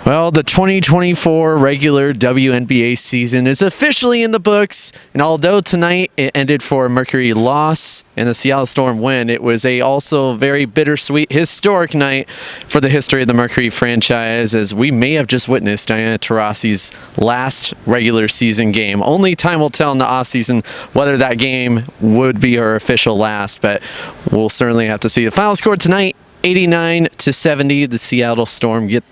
Well, the 2024 regular WNBA season is officially in the books, and although tonight it ended for a Mercury loss and the Seattle Storm win, it was a also very bittersweet, historic night for the history of the Mercury franchise, as we may have just witnessed Diana Taurasi's last regular season game. Only time will tell in the offseason whether that game would be her official last, but we'll certainly have to see. The final score tonight, 89-70, the Seattle Storm get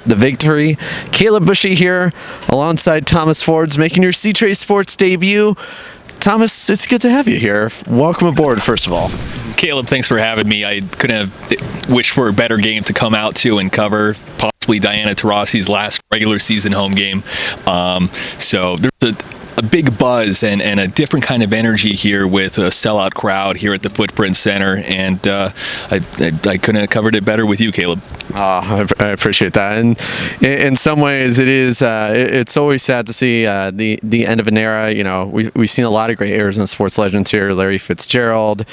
the victory. Caleb Bushy here alongside Thomas Forbes, making your C-Trace Sports debut. Thomas, it's good to have you here. Welcome aboard, first of all. Caleb, thanks for having me. I couldn't have wished for a better game to come out to and cover, possibly Diana Taurasi's last regular season home game. So there's a big buzz and a different kind of energy here with a sellout crowd here at the Footprint Center, and I couldn't have covered it better with you, Caleb. I appreciate that, and in some ways it's always sad to see the end of an era. You know, we've seen a lot of great eras in sports legends here: Larry Fitzgerald,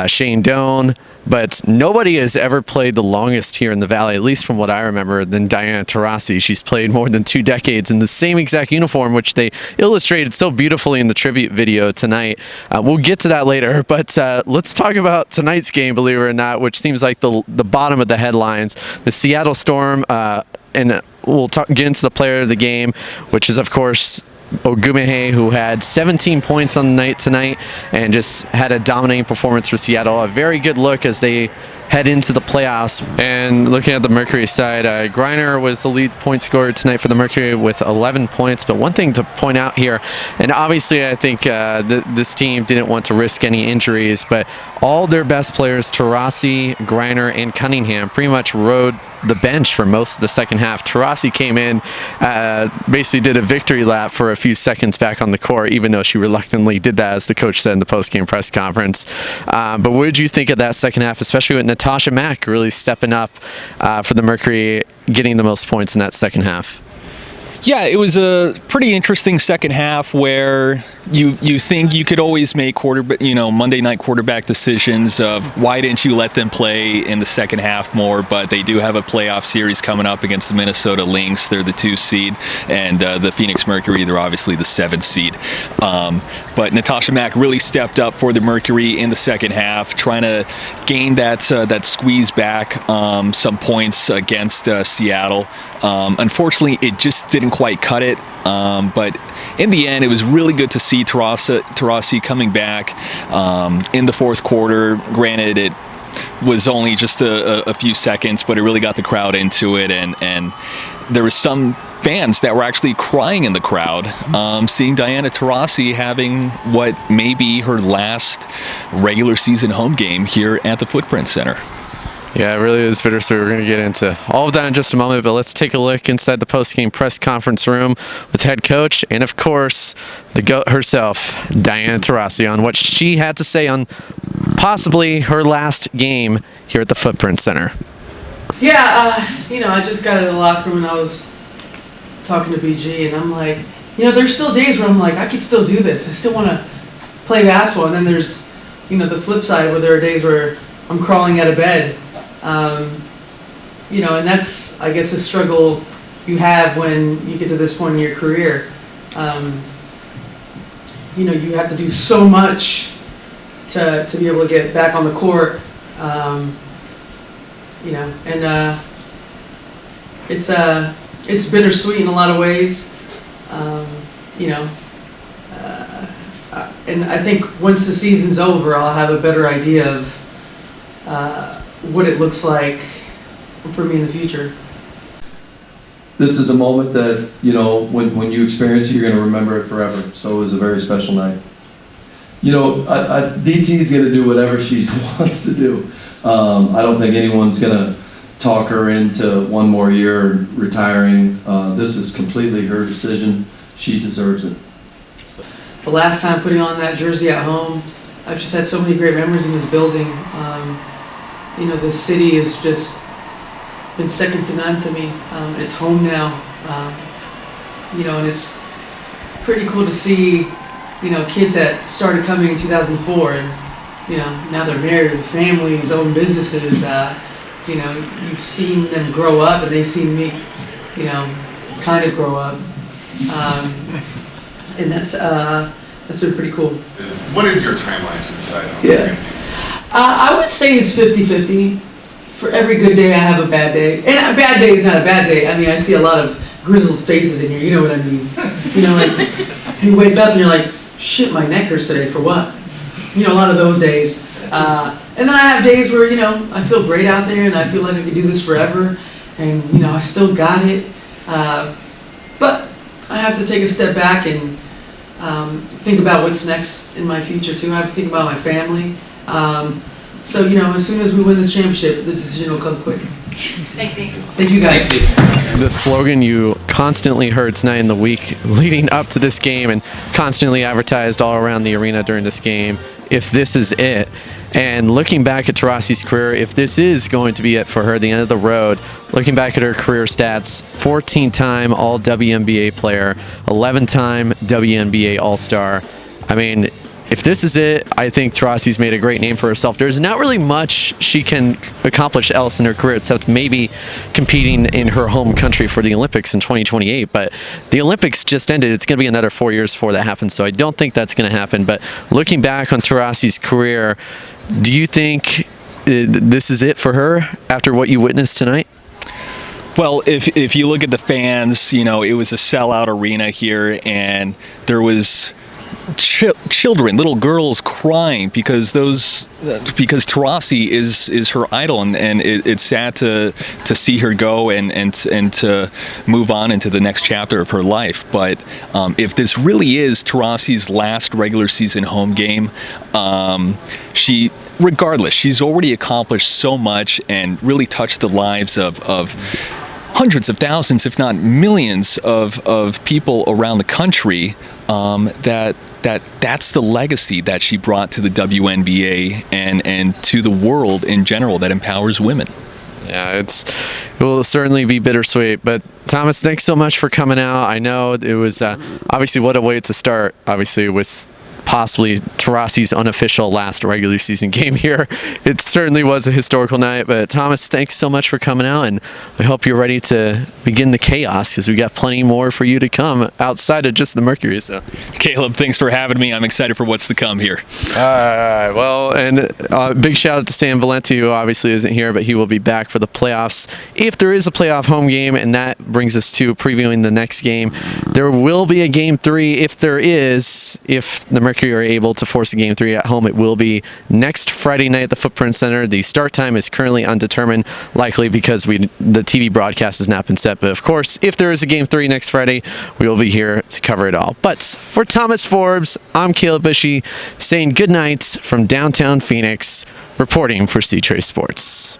Shane Doan, but nobody has ever played the longest here in the Valley, at least from what I remember, than Diana Taurasi. She's played more than 2 decades in the same exact uniform, which they illustrated so beautifully in the tribute video tonight. We'll get to that later, but let's talk about tonight's game, believe it or not, which seems like the bottom of the headlines. The Seattle Storm, and we'll get into the player of the game, which is, of course, Ogumehe, who had 17 points on the night tonight and just had a dominating performance for Seattle. A very good look as they head into the playoffs. And looking at the Mercury side, Griner was the lead point scorer tonight for the Mercury with 11 points. But one thing to point out here, and obviously I think this team didn't want to risk any injuries, but all their best players, Taurasi, Griner, and Cunningham, pretty much rode the bench for most of the second half. Taurasi came in, basically did a victory lap for a few seconds back on the court, even though she reluctantly did that, as the coach said in the post-game press conference. But what did you think of that second half, especially with Natasha Mack really stepping up for the Mercury, getting the most points in that second half? Yeah, it was a pretty interesting second half where you think you could always make Monday night quarterback decisions of why didn't you let them play in the second half more, but they do have a playoff series coming up against the Minnesota Lynx. They're the 2 seed, and the Phoenix Mercury, they're obviously the 7th seed. But Natasha Mack really stepped up for the Mercury in the second half, trying to gain that squeeze back some points against Seattle. Unfortunately, it just didn't quite cut it. But in the end, it was really good to see Taurasi coming back in the fourth quarter. Granted, it was only just a few seconds, but it really got the crowd into it. And there were some fans that were actually crying in the crowd, seeing Diana Taurasi having what may be her last regular season home game here at the Footprint Center. Yeah, it really is bittersweet. We're going to get into all of that in just a moment, but let's take a look inside the post-game press conference room with head coach and, of course, the GOAT herself, Diana Taurasi, on what she had to say on possibly her last game here at the Footprint Center. Yeah, I just got out of the locker room and I was talking to BG, and I'm like, there's still days where I'm like, I could still do this. I still want to play basketball. And then there's, the flip side where there are days where I'm crawling out of bed. And that's, I guess, a struggle you have when you get to this point in your career. You have to do so much to be able to get back on the court. It's bittersweet in a lot of ways. And I think once the season's over, I'll have a better idea of what it looks like for me in the future. This is a moment that, when you experience it, you're going to remember it forever. So it was a very special night. DT is going to do whatever she wants to do. I don't think anyone's going to talk her into one more year retiring. This is completely her decision. She deserves it. The last time putting on that jersey at home, I've just had so many great memories in this building. The city has just been second to none to me. It's home now, and it's pretty cool to see, kids that started coming in 2004 and, now they're married with families, own businesses. You've seen them grow up and they've seen me you know, kind of grow up. And that's been pretty cool. What is your timeline to decide on? Yeah. I would say it's 50-50. For every good day, I have a bad day. And a bad day is not a bad day. I mean, I see a lot of grizzled faces in here. You know what I mean? You know, like, you wake up and you're like, shit, my neck hurts today. For what? You know, a lot of those days. And then I have days where, you know, I feel great out there and I feel like I could do this forever. And, you know, I still got it. But I have to take a step back and think about what's next in my future, too. I have to think about my family. So, you know, as soon as we win this championship, the decision will come quick. Thanks, Steve. Thank you, guys. The slogan you constantly heard tonight in the week leading up to this game and constantly advertised all around the arena during this game, if this is it. And looking back at Taurasi's career, if this is going to be it for her, the end of the road, looking back at her career stats, 14-time All-WNBA player, 11-time WNBA All-Star. I mean, if this is it, I think Taurasi's made a great name for herself. There's not really much she can accomplish else in her career except maybe competing in her home country for the Olympics in 2028. But the Olympics just ended. It's going to be another 4 years before that happens, so I don't think that's going to happen. But looking back on Taurasi's career, do you think this is it for her after what you witnessed tonight? Well, if you look at the fans, you know, it was a sellout arena here, and there was children, little girls crying because Taurasi is her idol, and it's sad to see her go and to move on into the next chapter of her life. But if this really is Taurasi's last regular season home game, regardless, she's already accomplished so much and really touched the lives of hundreds of thousands, if not millions, of people around the country. That's the legacy that she brought to the WNBA and to the world in general that empowers women. Yeah, it will certainly be bittersweet. But Thomas, thanks so much for coming out. I know it was obviously what a way to start, obviously, with possibly Taurasi's unofficial last regular season game here. It certainly was a historical night. But Thomas, thanks so much for coming out, and I hope you're ready to begin the chaos because we got plenty more for you to come outside of just the Mercury. So, Caleb, thanks for having me. I'm excited for what's to come here. All right. Well, and big shout out to Sam Valenti, who obviously isn't here, but he will be back for the playoffs if there is a playoff home game. And that brings us to previewing the next game. There will be a game 3 if there is, if the Mercury are able to force a game 3 at home. It will be next Friday night at the Footprint Center. The start time is currently undetermined, likely because the TV broadcast has not been set. But of course, if there is a game 3 next Friday, we will be here to cover it all. But for Thomas Forbes, I'm Caleb Bushy saying good night from downtown Phoenix, reporting for C-Trace Sports.